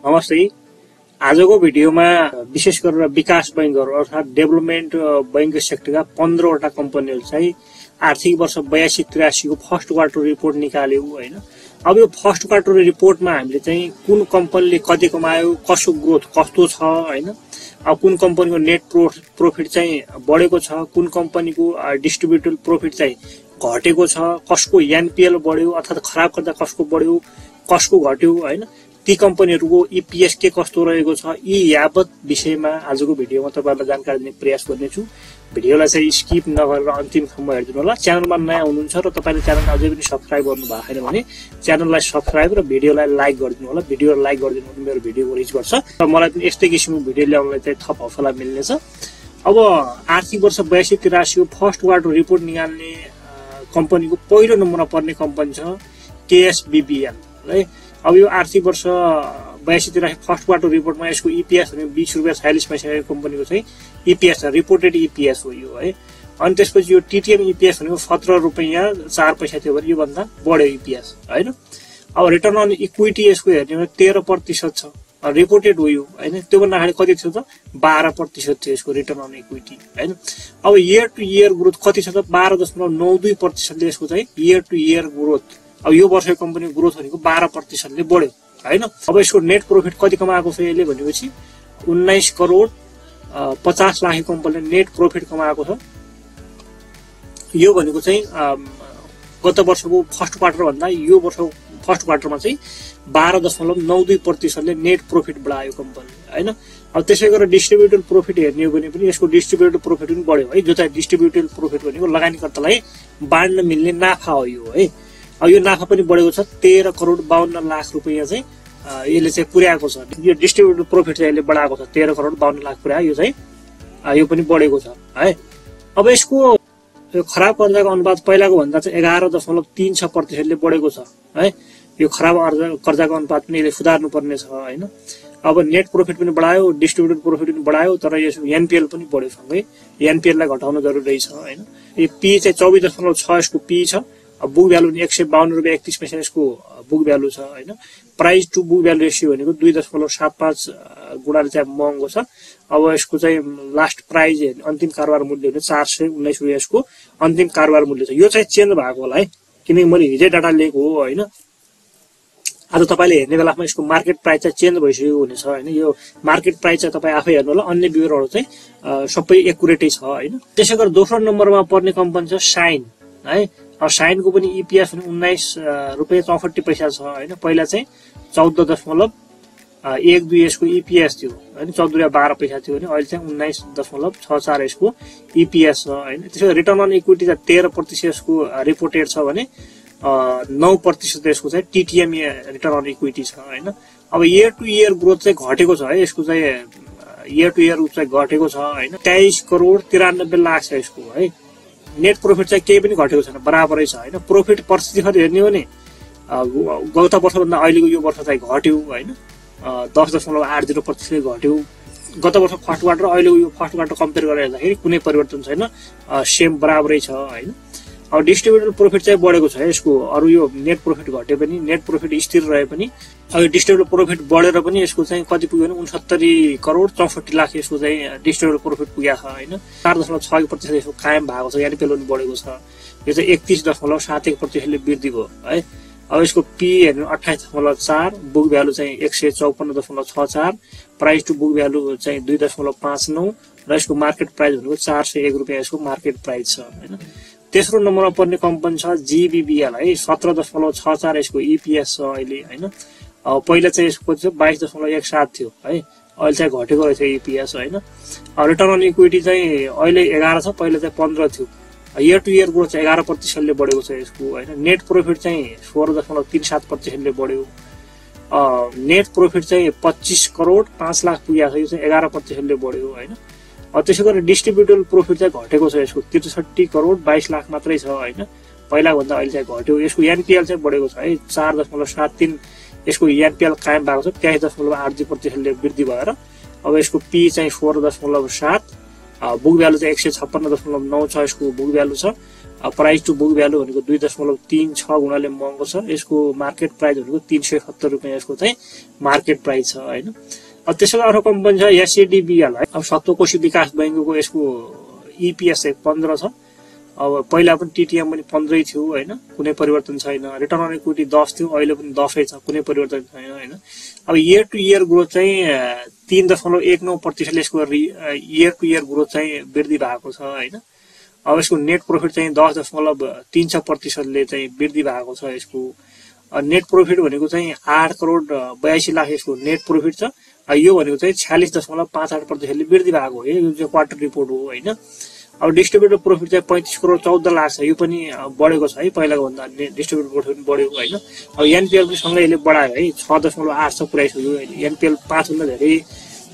नमस्ते। आजको भिडियोमा विशेष गरेर विकास बैंकहरु अर्थात डेभलपमेन्ट बैंक सेक्टरका 15 वटा कम्पनीहरु चाहिँ आर्थिक वर्ष 82-83 को फर्स्ट क्वार्टर रिपोर्ट निकाल्यो हैन। अब यो फर्स्ट क्वार्टर रिपोर्टमा हामीले चाहिँ कुन कम्पनीले कति कमायो, कसको ग्रोथ कस्तो छ हैन, अब कुन कम्पनीको नेट प्रॉफिट चाहिँ बढेको छ, कुन कम्पनीको डिस्ट्रिब्युटेड प्रॉफिट चाहिँ घटेको छ, कसको एनपीएल बढ्यो अर्थात खराब गर्दा कसको बढ्यो, कसको घट्यो हैन, ती कम्पनीहरुको ईपीएस के कस्तो रहेको छ, यी यावत विषयमा आजको भिडियोमा तपाईहरुलाई जानकारी दिने प्रयास गर्नेछु। भिडियोलाई चाहिँ स्किप नगरेर अन्तिमसम्म हेर्दिनु होला। च्यानलमा नयाँ हुनुहुन्छ र तपाईले च्यानल अझै पनि सब्स्क्राइब गर्नु भएको छैन भने च्यानललाई सब्स्क्राइब र भिडियोलाई लाइक गरिदिनु होला। भिडियोलाई लाइक गरिदिनु भने मेरो भिडियोको रिच बढ्छ र मलाई पनि यस्तै किसिमको भिडियो ल्याउनलाई चाहिँ थप हौसला मिल्नेछ। अब आर्थिक वर्ष 82-83 को फर्स्ट क्वार्टर रिपोर्ट निकाल्ने कम्पनीको पहिलो नम्बरमा पर्ने कम्पनी छ केएसबीबीएल है। अब यो आर्थिक वर्ष 82-83 फर्स्ट क्वार्टर रिपोर्टमा यसको ईपीएस भने 20 रुपैयाँ 46 पैसा कम्पनीको चाहिँ ईपीएस रिपोर्टेड ईपीएस हो यो है। अनि त्यसपछि यो टीटीएम ईपीएस भनेको 17 रुपैयाँ 4 पैसा थियो भने यो भन्दा बढ्यो ईपीएस हैन। अब रिटर्न अन इक्विटी यसको हेर्ने भने 13% छ, रिपोर्टेड हो यो हैन। त्यो भन्दा अगाडि कति थियो त 12% थियो यसको रिटर्न अन इक्विटी हैन। अब इयर टु इयर ग्रोथ कति छ त 12.92% ले यसको चाहिँ इयर टु इयर ग्रोथ। अब यो वर्षको कम्पनीको ग्रोथ भनेको 12% ले बढ्यो हैन। अब यसको नेट प्रॉफिट कति कमाएको छ यसले भनेपछि 19 करोड 50 लाख कम्पनीले नेट प्रॉफिट कमाएको छ। यो भनेको चाहिँ गत वर्षको फर्स्ट क्वार्टर भन्दा यो वर्षको फर्स्ट क्वार्टरमा चाहिँ 12.92% ले नेट प्रॉफिट बढायो कम्पनीले हैन। अब त्यसै गरेर डिस्ट्रिब्युटेड प्रॉफिट हेर्ने हो भने पनि यसको डिस्ट्रिब्युटेड प्रॉफिट पनि बढ्यो है। जो चाहिँ डिस्ट्रिब्युटेड प्रॉफिट भनेको लगानीकर्तालाई बाँड्न मिल्ने नाफा हो यो है। अब यो नाफा पनि बढेको छ 13 करोड 52 लाख रुपैयाँ चाहिँ यसले चाहिँ पुर्याएको छ। यो डिस्ट्रिब्युटेड प्रॉफिट चाहिँ यसले बढाएको छ 13 करोड 52 लाख पुर्यायो। यो चाहिँ यो पनि बढेको छ है। अब यसको खराब कर्जाको अनुपात पहिलाको भन्दा चाहिँ 11.36% ले बढेको छ है। यो खराब कर्जाको अनुपात पनि यसले सुधार्नु पर्ने छ हैन। अब नेट प्रॉफिट पनि बढायो, डिस्ट्रिब्युटेड प्रॉफिट पनि बढायो, तर यसको एनपीएल पनि बढ्यो सँगै। एनपीएल लाई घटाउन जरुरी छ हैन। यो पी चाहिँ 24.6 यसको पी छ। अब बुक भ्यालु 152 रुपैयाँ 31 पैसा यसको बुक भ्यालु छ हैन। Price to book value ratio भनेको 2.75 गुणाले चाहिँ महँगो छ। अब यसको चाहिँ लास्ट प्राइस अन्तिम कारोबार मूल्य भने 419 रुपैयाँ यसको अन्तिम कारोबार मूल्य छ। यो चाहिँ चेन्ज भएको होला है, किनकि मैले हिजै डाटा लिएको हो हैन। आज तपाईले हेर्ने बेलामा यसको मार्केट प्राइस चाहिँ चेन्ज भइसकेको हुनेछ हैन। यो मार्केट प्राइस चाहिँ तपाई आफै हेर्नु होला, अन्य विवरणहरु चाहिँ सबै एक्युरेटै छ हैन। त्यसैगरी दोस्रो नम्बरमा पर्ने कम्पनी छ साइन है। अब साइनको पनि ईपीएस भने 19 रुपैयाँ 64 पैसा छ हैन। पहिला चाहिँ 14.12 यसको ईपीएस थियो हैन। 14 रुपैयाँ 12 पैसा थियो भने अहिले चाहिँ 19.64 यसको ईपीएस छ हैन। त्यसैगरी रिटर्न अन इक्विटी चाहिँ 13% यसको रिपोर्टेड छ भने 9% यसको चाहिँ टीटीएम रिटर्न अन इक्विटी छ हैन। अब इयर टु इयर ग्रोथ चाहिँ घटेको छ है। यसको चाहिँ इयर टु इयर चाहिँ घटेको छ हैन। 23 करोड 93 लाख छ यसको है। नेट प्रॉफिट चाहिँ केही पनि घटेको छैन, बराबरै छ हैन। प्रॉफिट प्रतिशत हेर्ने हो भने गत वर्ष भन्दा अहिलेको यो वर्ष चाहिँ घट्यो हैन। 10.80% ले घट्यो। गत वर्ष फर्स्ट क्वार्टर अहिलेको यो फर्स्ट क्वार्टर कम्पेयर गरेर हेर्दाखेरि कुनै परिवर्तन छैन, सेम बराबरै छ हैन। अब डिस्ट्रिब्युटेड प्रॉफिट चाहिँ बढेको छ यसको। अरु यो नेट प्रॉफिट घटे पनि, नेट प्रॉफिट स्थिर रहे पनि, अब डिस्ट्रिब्युटेड प्रॉफिट बढेर पनि यसको चाहिँ कति पुग्यो भने 69 करोड 64 लाख यसको चाहिँ डिस्ट्रिब्युटेड प्रॉफिट पुगेको छ हैन। 4.6% यसको कायम भएको छ, यानी पेलो पनि बढेको छ। यो चाहिँ 31.71% ले वृद्धि भयो है। अब यसको पी हेर्नु 28.4, बुक भ्यालु चाहिँ 154.64, प्राइस टु बुक भ्यालु चाहिँ 2.59 र यसको मार्केट प्राइस भनेको 401 रुपैयाँ यसको मार्केट प्राइस छ हैन। तेस्रो नम्बरमा पर्ने कम्पनी छ जीबीबीएल है। 17.64 यसको ईपीएस छ अहिले हैन। पहिला चाहिँ यसको 22.17 थियो है, अहिले चाहिँ घटेको रहेछ ईपीएस हैन। रिटर्न अन इक्विटी चाहिँ अहिले 11 छ, पहिला चाहिँ 15 थियो। इयर टु इयर ग्रोथ चाहिँ 11% ले बढेको छ यसको हैन। नेट प्रॉफिट चाहिँ 16.37% ले बढ्यो। नेट प्रॉफिट चाहिँ 25 करोड 5 लाख पुगेको छ। यो चाहिँ 11% ले बढ्यो हैन। त्यसैगरी डिस्ट्रिब्युटेड प्रॉफिट चाहिँ घटेको छ यसको 63 करोड 22 लाख मात्रै छ हैन। पहिला भन्दा अहिले चाहिँ घट्यो। यसको एनपीएल चाहिँ बढेको छ है। 4.73 यसको एनपीएल कायम भएको छ। 23.82% ले वृद्धि भएर अब यसको पी चाहिँ 4.7, बुक भ्यालु चाहिँ 156.9 छ यसको बुक भ्यालु छ। प्राइस टु बुक भ्यालु भनेको 2.36 गुणाले महँगो छ। यसको मार्केट प्राइस भनेको 370 रुपैयाँ यसको चाहिँ मार्केट प्राइस छ हैन। त्यसैले अर्को कम्पनी छ एसएडीबीएल है। अब सप्तकोशी विकास बैंकको यसको ईपीएस चाहिँ 15 छ। अब पहिला पनि टीटीएम पनि 15 थियो हैन, कुनै परिवर्तन छैन। रिटर्न अन इक्विटी 10 थियो, अहिले पनि 10 छ, कुनै परिवर्तन छैन हैन। अब इयर टु इयर ग्रोथ चाहिँ 3.19% यसको इयर टु इयर ग्रोथ चाहिँ वृद्धि भएको छ हैन। अब यसको नेट प्रॉफिट चाहिँ 10.36% ले चाहिँ वृद्धि भएको छ यसको। नेट प्रॉफिट भनेको चाहिँ 8 करोड 82 लाख यसको नेट प्रॉफिट छ। यो भनेको चाहिँ 46.58% ले वृद्धि भएको हो। यो चाहिँ क्वार्टर रिपोर्ट हो हैन। अब डिस्ट्रिब्युटेड प्रॉफिट चाहिँ 35 करोड 14 लाख छ। यो पनि बढेको छ है, पहिलाको भन्दा डिस्ट्रिब्युटेड प्रॉफिट पनि बढेको हैन। अब एनपीएल पनि सँगै यसले बढायो है, 6.8 छ पुऱ्याइसक्यो अहिले। एनपीएल 5 भन्दा धेरै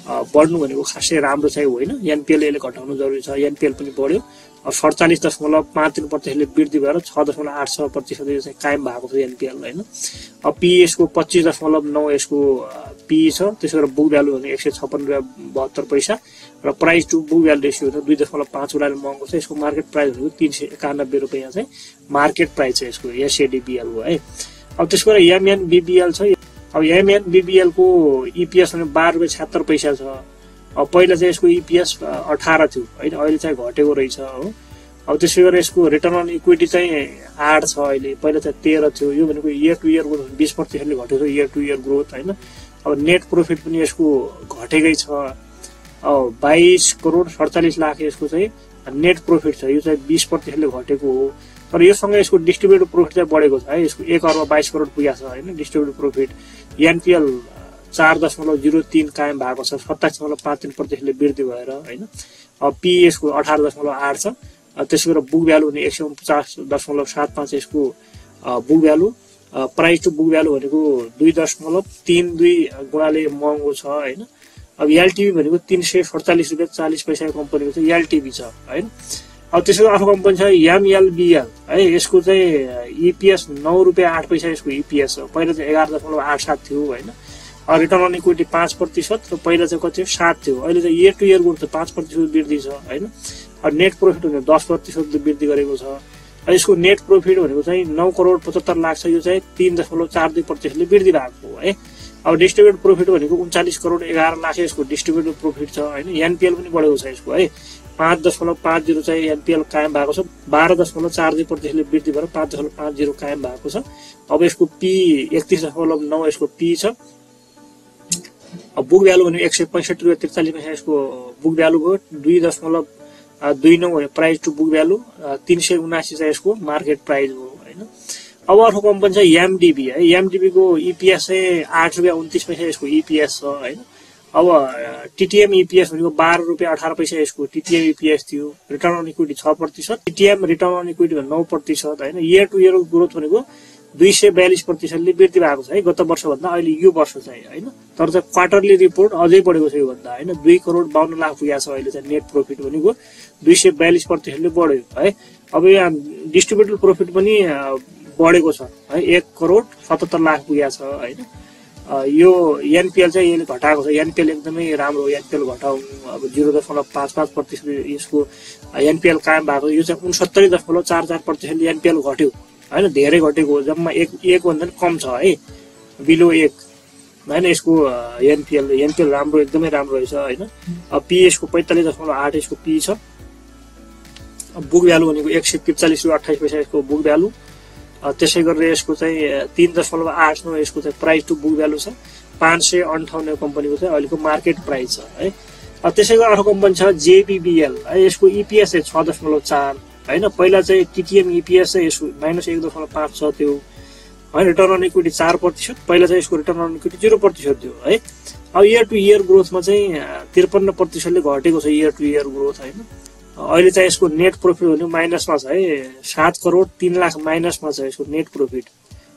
बढ्नु भनेको खासै राम्रो चाहिँ होइन। एनपीएल यसले घटाउनु जरुरी छ। एनपीएल पनि बढ्यो। अब 47.53% ले वृद्धि भएर 6.86% यो चाहिँ कायम भएको छ एनपीएल हैन। अब पीएस को 25.9 यसको पी छ। त्यसैगरी बुक भ्यालु भने 156.72 पैसा र price to book value ratio भने 2.5 गुणाले महँगो छ। यसको मार्केट प्राइस भनेको 391 रुपैयाँ चाहिँ मार्केट प्राइस छ यसको एसएडीबीएल हो है। अब त्यसैगरी एमएनबीबीएल छ। अब एमएनबीबीएल को ईपीएस भने 12.76 पैसा छ। अब पहिला चाहिँ यसको ईपीएस 18 थियो हैन, अहिले चाहिँ घटेको रहेछ हो। अब त्यसैगरी यसको रिटर्न अन इक्विटी चाहिँ 8 छ अहिले, पहिला चाहिँ 13 थियो। यो भनेको इयर टु इयर ग्रोथ 20% ले घटेको इयर टु इयर ग्रोथ हैन। अब नेट प्रॉफिट पनि यसको घटेकै छ। अब 22 करोड 47 लाख यसको चाहिँ नेट प्रॉफिट छ। यो चाहिँ 20% ले घटेको हो। तर योसँग यसको डिस्ट्रिब्युटेड प्रॉफिट चाहिँ बढेको छ है। यसको 1 अर्ब 22 करोड पुगेको छ हैन डिस्ट्रिब्युटेड प्रॉफिट। एनपीएल 4.03 कायम भएको छ। 27.53% ले वृद्धि भएर हैन। अब पीएस को 18.8 छ। त्यसैगरी बुक भ्यालु भने 149.75 यसको book value. Price to book value भनेको 2.32 गुणाले महँगो छ हैन। अब एलटीभी भनेको 347 रुपैयाँ 40 पैसाको कम्पनीको चाहिँ एलटीभी छ हैन। अब त्यसैगरी अर्को कम्पनी छ एमएलबीएल है। यसको चाहिँ ईपीएस 9 रुपैयाँ 8 पैसा यसको ईपीएस हो। पहिला चाहिँ 11.87 थियो हैन। रिटर्न अन इक्विटी 5% र पहिला चाहिँ कति 7 थियो। अहिले चाहिँ इयर टु इयर ग्रोथ 5% वृद्धि छ हैन। नेट प्रॉफिट भने 10% वृद्धि गरेको छ। यसको नेट प्रॉफिट भनेको चाहिँ 9 करोड 75 लाख छ। यो चाहिँ 3.42% ले वृद्धि भएको हो है। अब डिस्ट्रिब्युटेड प्रॉफिट भनेको 39 करोड 11 लाख यसको डिस्ट्रिब्युटेड प्रॉफिट छ हैन। एनपीएल पनि बढेको छ यसको है। 5.50 चाहिँ एनपीएल कायम भएको छ। 12.42% ले वृद्धि भएर 5.50 कायम भएको छ। अब यसको पी 31.9 यसको पी छ। अब बुक भ्यालु भने 165 रुपैयाँ 43 पैसा यसको बुक भ्यालु भयो। 2.29 भने प्राइस टु बुक भ्यालु। 379 चाहिँ यसको मार्केट प्राइस हो हैन। अब अर्को कम्पनी छ एमडीबी है। एमडीबी को ईपीएस चाहिँ 8 रुपैयाँ 29 पैसा यसको ईपीएस छ हैन। अब टीटीएम ईपीएस भनेको 12 रुपैयाँ 18 पैसा यसको टीटीएम ईपीएस थियो। Return on equity 6%। TTM return on equity 9% हैन। इयर टु इयर ग्रोथ भनेको 242% ले वृद्धि भएको छ है गत वर्ष भन्दा अहिले यो वर्ष चाहिँ हैन। तर चाहिँ क्वार्टरली रिपोर्ट अझै बढेको छ यो भन्दा हैन। 2 करोड 52 लाख पुगेको छ अहिले चाहिँ नेट प्रॉफिट भनेको 242% ले बढ्यो है। अब यहाँ डिस्ट्रिब्युटेड प्रॉफिट पनि बढेको छ है। 1 करोड 77 लाख पुगेको छ हैन। यो एनपीएल चाहिँ यसले घटाएको छ। एनपीएल एकदमै राम्रो हो। एनपीएल घटाउनु अब 0.55% यसको एनपीएल कायम भएको। यो चाहिँ 69.44% ले एनपीएल घट्यो हैन। धेरै घटेको हो। जम्मा 1 भन्दा कम छ है, बिलो 1 हैन। यसको एनपीएल राम्रो एकदमै राम्रो रहेछ हैन। अब पीएस को 45.8 यसको पी छ। अब बुक भ्यालु भनेको 143 रुपैयाँ 28 पैसा यसको बुक भ्यालु। त्यसैगरी यसको चाहिँ 3.89 यसको चाहिँ प्राइस टु बुक भ्यालु छ। 558 कम्पनीको चाहिँ अहिलेको मार्केट प्राइस छ है। त्यसैगरी अर्को कम्पनी छ जेबीबीएल है। यसको ईपीएस चाहिँ 6.4 हैन। पहिला चाहिँ टीटीएम ईपीएस चाहिँ यसको -1.5 छ थियो हैन। Return on equity 4%। पहिला चाहिँ यसको रिटर्न अन इक्विटी 0% थियो है। अब इयर टु इयर ग्रोथमा चाहिँ 53% ले घटेको छ इयर टु इयर ग्रोथ हैन। अहिले चाहिँ यसको नेट प्रॉफिट भनेको माइनसमा छ है। 7 करोड 3 लाख माइनसमा छ यसको नेट प्रॉफिट।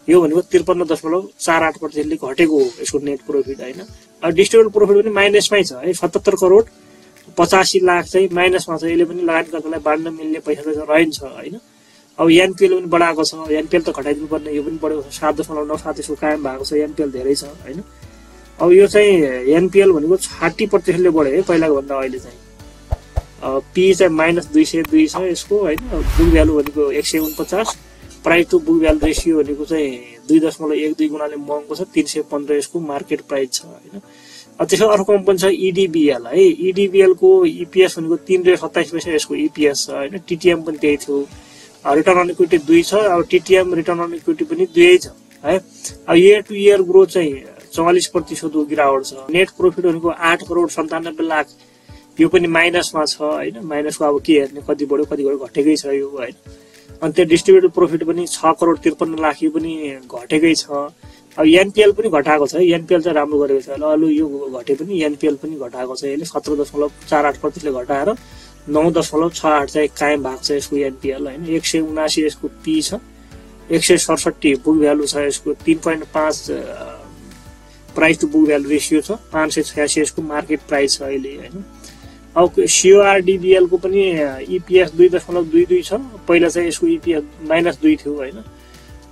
यो भनेको 53.48% ले घटेको हो यसको नेट प्रॉफिट हैन। अब डिस्ट्रिब्युटेड प्रॉफिट पनि माइनसमै छ है। 77 करोड 85 लाख चाहिँ माइनसमा छ। यसले पनि लगानीकर्तालाई बाँड्न मिल्ने पैसा चाहिँ रहन्छ हैन। अब एनपीएल पनि बढाएको छ। एनपीएल त घटाइदिनु पर्ने, यो पनि बढेको छ। 7.97 यसको कायम भएको छ। एनपीएल धेरै छ हैन। अब यो चाहिँ एनपीएल भनेको 60% ले बढ्यो है पहिलाको भन्दा अहिले चाहिँ। पी चाहिँ -202 छ यसको हैन। बुक भ्यालु भनेको 149, price to book value ratio भनेको चाहिँ 2.12 गुणाले महँगो छ, 315 यसको मार्केट प्राइस छ हैन। त्यसो अर्को कम्पनी छ इडीबीएल है। इडीबीएल को ईपीएस भनेको 3.27 यसको ईपीएस छ हैन। टीटीएम पनि त्यही थियो। रिटर्न अन इक्विटी 2 छ। अब टीटीएम रिटर्न अन इक्विटी पनि 2 छ है। अब इयर टु इयर ग्रोथ चाहिँ 44% को गिरावट छ। नेट प्रॉफिट भनेको 8 करोड 97 लाख, यो पनि माइनसमा छ हैन। माइनसको अब के हेर्ने, कति बढ्यो कति घटेकै छ यो हैन। अनि त्यो डिस्ट्रिब्युटेड प्रॉफिट पनि 6 करोड 53 लाख, यो पनि घटेकै छ। अब एनपीएल पनि घटाएको छ। एनपीएल चाहिँ राम्रो गरेको छ। अरु यो घटे पनि एनपीएल पनि घटाएको छ। यसले 17.48% ले घटाएर 9.68 चाहिँ कायम भएको छ यसको एनपीएल हैन। 179 यसको पी छ। 167 बुक भ्यालु छ यसको। 3.5 price to book value ratio छ। 586 यसको मार्केट प्राइस छ अहिले हैन। अब सीओआरडीबीएल को पनि ईपीएस 2.22 छ। पहिला चाहिँ यसको ईपीएस -2 थियो हैन।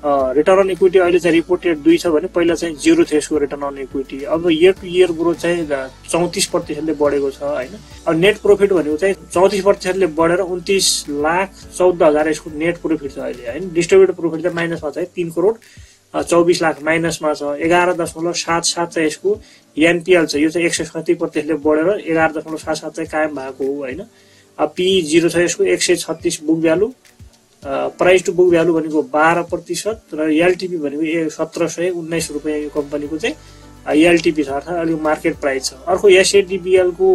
रिटर्न अन इक्विटी अहिले चाहिँ रिपोर्टेड 2 छ भने पहिला चाहिँ 0 थियो यसको रिटर्न अन इक्विटी। अब इयर टु इयर ग्रोथ चाहिँ 34% ले बढेको छ हैन। अब नेट प्रॉफिट भनेको चाहिँ 34% ले बढेर 29,14,000 यसको नेट प्रॉफिट छ अहिले हैन। डिस्ट्रिब्युटेड प्रॉफिट चाहिँ माइनसमा छ, 3 करोड 24 लाख माइनसमा छ। 11.77 चाहिँ यसको एनपीएल छ। यो चाहिँ 137% ले बढेर 11.77 चाहिँ कायम भएको हो हैन। अब पी 0 छ यसको। 136 book value. Price to book value भनेको 12% र एलटीपी भनेको 1719 रुपैयाँ यो कम्पनीको चाहिँ एलटीपी छ, अर्थात् अहिले मार्केट प्राइस छ। अर्को एसएडीबीएल को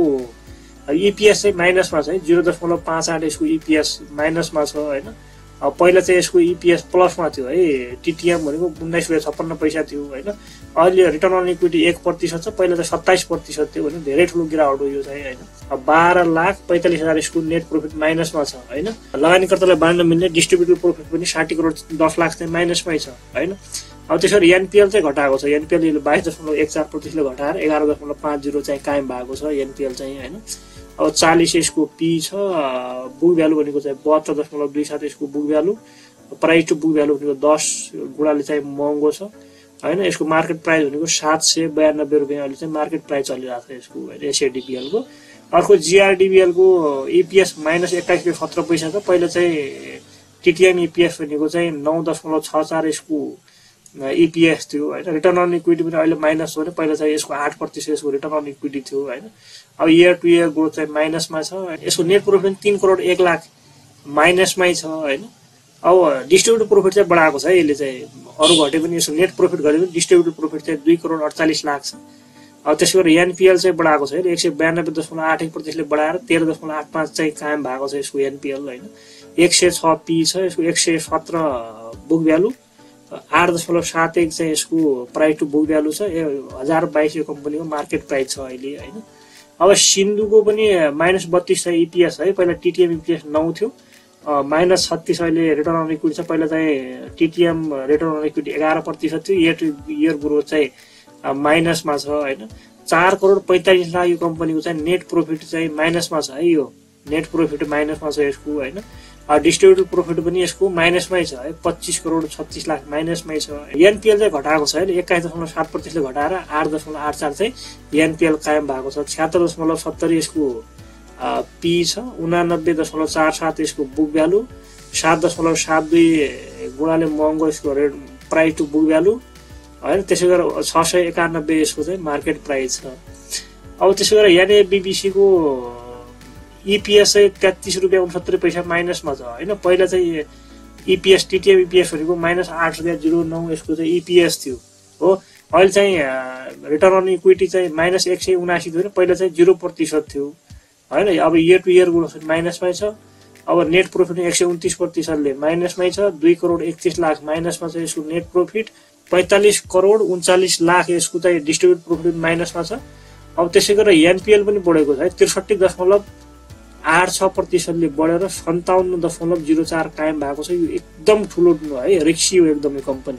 ईपीएस चाहिँ माइनसमा छ, 0.58 यसको ईपीएस माइनसमा छ हैन। पहिला चाहिँ यसको ईपीएस प्लसमा थियो है। टीटीएम भनेको 19.56 पैसा थियो हैन। अहिले रिटर्न अन इक्विटी 1% छ। पहिला चाहिँ 27% थियो भने धेरै ठुलो गिरावट हो यो चाहिँ हैन। 12,45,000 यसको नेट प्रॉफिट माइनसमा छ हैन। लगानीकर्तालाई बाँड्न मिल्ने डिस्ट्रिब्युटेड प्रॉफिट पनि 60 करोड 10 लाख चाहिँ माइनसमै छ हैन। अब त्यसरी एनपीएल चाहिँ घटाएको छ। एनपीएल 22.14% ले घटाएर 11.50 चाहिँ कायम भएको छ एनपीएल चाहिँ हैन। अब 40 यसको पी छ। बुक भ्यालु भनेको चाहिँ 72.27 यसको book value. Price to book value भनेको 10 गुणाले चाहिँ महँगो छ हैन। यसको मार्केट प्राइस भनेको 792 रुपैयाँ अहिले चाहिँ मार्केट प्राइस चलिरहेको छ यसको एसएडीबीएल को। अर्को जीआरडीबीएल को ईपीएस -21.17 पैसा छ। पहिला चाहिँ टीटीएम ईपीएस भनेको चाहिँ 9.64 यसको ईपीएस थियो हैन। रिटर्न अन इक्विटी पनि अहिले माइनस हो भने पहिला चाहिँ यसको 8% यसको रिटर्न अन इक्विटी थियो हैन। अब इयर टु इयर ग्रोथ चाहिँ माइनसमा छ। यसको नेट प्रॉफिट 3 करोड 1 लाख माइनसमै छ हैन। अब डिस्ट्रिब्युटेड प्रॉफिट चाहिँ बढाएको छ यसले चाहिँ। अरु घटे पनि यसको नेट प्रॉफिट घटे पनि डिस्ट्रिब्युटेड प्रॉफिट चाहिँ 2 करोड 48 लाख छ। अब त्यसैगरी एनपीएल चाहिँ बढाएको छ। 192.81% ले बढाएर 13.85 चाहिँ कायम भएको छ यसको एनपीएल हैन। 106 पी छ यसको। 117 बुक भ्यालु। 8.71 चाहिँ यसको प्राइस टु बुक भ्यालु छ। 1022 यो कम्पनीको मार्केट प्राइस छ अहिले हैन। अब सिन्धुको पनि -32 छ ईपीएस है। पहिला टीटीएम ईपीएस 9 थियो। -36 अहिले रिटर्न अन इक्विटी छ। पहिला चाहिँ टीटीएम रिटर्न अन इक्विटी 11% थियो। इयर टु इयर ग्रोथ चाहिँ माइनसमा छ हैन। 4 करोड 45 लाख यो कम्पनीको चाहिँ नेट प्रॉफिट चाहिँ माइनसमा छ है। यो नेट प्रॉफिट माइनसमा छ यसको हैन। डिस्ट्रिब्युटेड प्रॉफिट पनि यसको माइनसमै छ है। 25 करोड 36 लाख माइनसमै छ। एनपीएल चाहिँ घटाएको छ हैन। 21.7% ले घटाएर 8.84 चाहिँ एनपीएल कायम भएको छ। 76.70 यसको पी छ। 89.47 यसको बुक भ्यालु। 7.72 गुणाले महँगो यसको प्राइस टु बुक भ्यालु हैन। त्यसैगरी 691 यसको चाहिँ मार्केट प्राइस छ। अब त्यसैगरी एनएबीबीसी को ईपीएस चाहिँ 33 रुपैयाँ 69 पैसा माइनसमा छ हैन। पहिला चाहिँ ईपीएस टीटीएम ईपीएस भनेको -8.09 यसको चाहिँ ईपीएस थियो हो। अहिले चाहिँ रिटर्न अन इक्विटी चाहिँ -179 थियो भने पहिला चाहिँ 0% थियो हैन। अब इयर टु इयर ग्रोथ माइनसमै छ। अब नेट प्रॉफिट 129% ले माइनसमै छ। 2 करोड 31 लाख माइनसमा छ यसको नेट प्रॉफिट। 45 करोड 39 लाख यसको चाहिँ डिस्ट्रिब्युटेड प्रॉफिट माइनसमा छ। अब त्यसैगरी एनपीएल पनि बढेको छ है। 63.86% ले बढेर 57.04 कायम भएको छ। यो एकदम ठुलो है, रिस्की हो एकदम यो कम्पनी।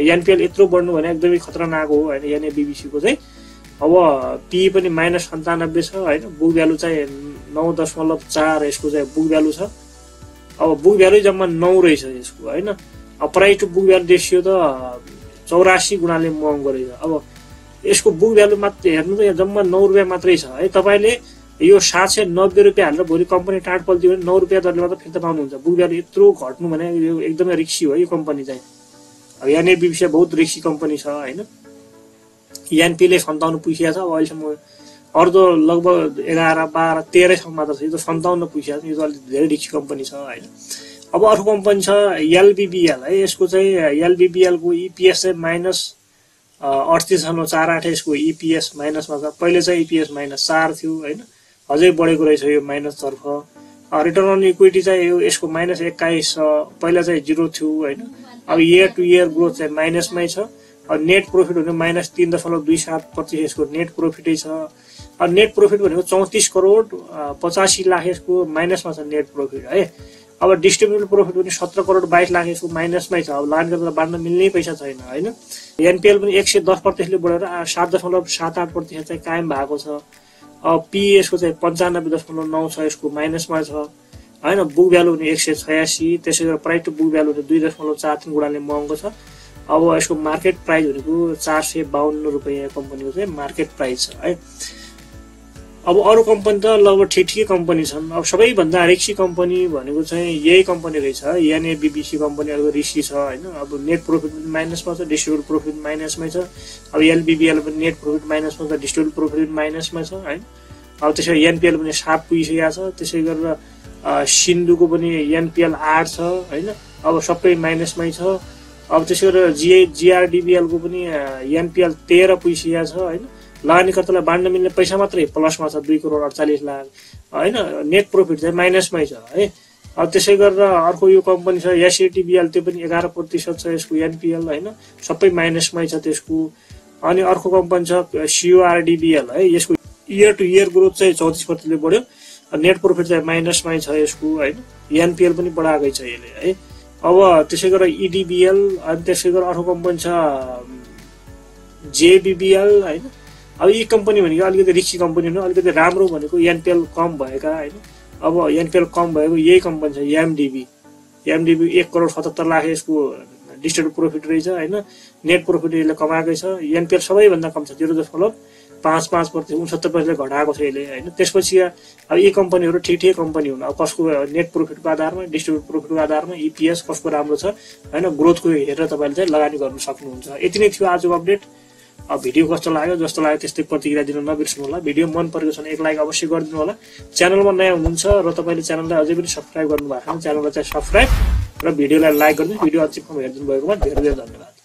एनपीएल यत्रो बढ्नु भने एकदमै खतरनाक हो हैन एनएबीबीसी को चाहिँ। अब पी पनि -97 छ हैन। बुक भ्यालु चाहिँ 9.4 यसको चाहिँ बुक भ्यालु छ। अब बुक भ्यालु जम्मा 9 रहेछ यसको हैन। अब price to book value ratio त 84 गुणाले महँगो रहेछ। अब यसको बुक भ्यालु मात्र हेर्नु त यहाँ जम्मा 9 रुपैयाँ मात्रै छ है। तपाईले यो 790 रुपियाँ हालेर भोलि कम्पनी टाढ पल्टियो भने 9 रुपियाँ दरले मात्र फिर्ता पाउनुहुन्छ। बुक भ्यालु यत्रो घट्नु भने यो एकदमै रिस्की हो यो कम्पनी चाहिँ। अब एनएबीसी बहुत रिस्की कम्पनी छ हैन। एनपीले 57 पुगेको छ अब अहिलेसम्म, अर्को लगभग 11, 12, 13 सम्म मात्र छ। यो त 57 पुगेको छ, यो त अलि धेरै रिस्की कम्पनी छ हैन। अब अर्को कम्पनी छ एलबीबीएल है। यसको चाहिँ एलबीबीएल को ईपीएस चाहिँ -38.48 यसको ईपीएस माइनसमा छ। पहिले चाहिँ ईपीएस -4 थियो हैन, अझै बढेको रहेछ यो माइनस तर्फ। रिटर्न अन इक्विटी चाहिँ यो यसको -21 छ, पहिला चाहिँ 0 थियो हैन। अब इयर टु इयर ग्रोथ चाहिँ माइनसमै छ। अब नेट प्रॉफिट भने -3.27% यसको नेट प्रॉफिटै छ। अब नेट प्रॉफिट भनेको 34 करोड 85 लाख यसको माइनसमा छ नेट प्रॉफिट है। अब डिस्ट्रिब्युटेड प्रॉफिट पनि 17 करोड 22 लाख यसको माइनसमै छ। अब लान गरेर बाँड्न मिल्ने पैसा छैन हैन। एनपीएल पनि 110% ले बढेर 7.78% चाहिँ कायम भएको छ। अब पी यसको चाहिँ 95.9 छ, यसको माइनसमा छ हैन। बुक भ्यालु पनि 186, त्यसै गरी प्राइस टु बुक भ्यालु 2.43 गुणाले महँगो छ। अब यसको मार्केट प्राइस भनेको 452 रुपियाँ कम्पनीको चाहिँ मार्केट प्राइस छ है। अब अरु कम्पनी त लगभग ठिकै कम्पनी छन्। अब सबैभन्दा रिस्की कम्पनी भनेको चाहिँ यही कम्पनी रहेछ, एनएबीसी कम्पनी। अर्को रिस्की छ हैन। अब नेट प्रॉफिट पनि माइनसमा छ, डिस्ट्रिब्युटेड प्रॉफिट माइनसमै छ। अब एलबीबीएल पनि नेट प्रॉफिट माइनसमा छ, डिस्ट्रिब्युटेड प्रॉफिट माइनसमा छ हैन। अब त्यसै एनपीएल पनि 7 पुगिसकेको छ। त्यसै गरेर सिन्धुको पनि एनपीएल 8 छ हैन। अब सबै माइनसमै छ। अब त्यसै गरेर जीआरडीबीएल को पनि एनपीएल 13 पुगिसकेको छ हैन। लगानीकर्तालाई बाँड्न मिल्ने पैसा मात्रै प्लसमा छ 2 करोड 48 लाख हैन। नेट प्रॉफिट चाहिँ माइनसमै छ है। अब त्यसै गरेर अर्को यो कम्पनी छ एसएटीबीएल, त्यो पनि 11% छ यसको एनपीएल हैन, सबै माइनसमै छ त्यसको। अनि अर्को कम्पनी छ सीओआरडीबीएल है। यसको इयर टु इयर ग्रोथ चाहिँ 34% ले बढ्यो, नेट प्रॉफिट चाहिँ माइनसमै छ यसको हैन। एनपीएल पनि बढाएकै छ यसले है। अब त्यसै गरेर ईडीबीएल, अनि त्यसै गरेर अर्को कम्पनी छ जेबीबीएल हैन। अब यी कम्पनी भनेको अलिकति रिस्की कम्पनी हो। अलिकति राम्रो भनेको एनपीएल कम भएका हैन। अब एनपीएल कम भएको यही कम्पनी छ एमडीबी। 1 करोड 77 लाख यसको डिस्ट्रिब्युटेड प्रॉफिट रहेछ हैन। नेट प्रॉफिट यसले कमाएकै छ। एनपीएल सबैभन्दा कम छ 0.55%, 69% घटाएको छ यसले हैन। त्यसपछि अब यी कम्पनीहरु ठिकै कम्पनी हुन्। अब कसको नेट प्रॉफिटको आधारमा, डिस्ट्रिब्युटेड प्रॉफिटको आधारमा ईपीएस कसको राम्रो छ हैन, ग्रोथको हेरेर तपाईले चाहिँ लगानी गर्न सक्नुहुन्छ। यति नै थियो आजको अपडेट। अब भिडियो कस्तो लाग्यो, जस्तो लाग्यो त्यस्तै प्रतिक्रिया दिन नबिर्सनु होला। भिडियो मन परेको छ भने एक लाइक अवश्य गरिदिनु होला। च्यानलमा नयाँ हुनुहुन्छ र तपाईले च्यानललाई अझै पनि सब्स्क्राइब गर्नु भएको छ भने च्यानललाई चाहिँ सब्स्क्राइब र भिडियोलाई लाइक गर्नु। भिडियो अन्तिमसम्म हेर्दिनु भएकोमा धेरै धेरै धन्यवाद।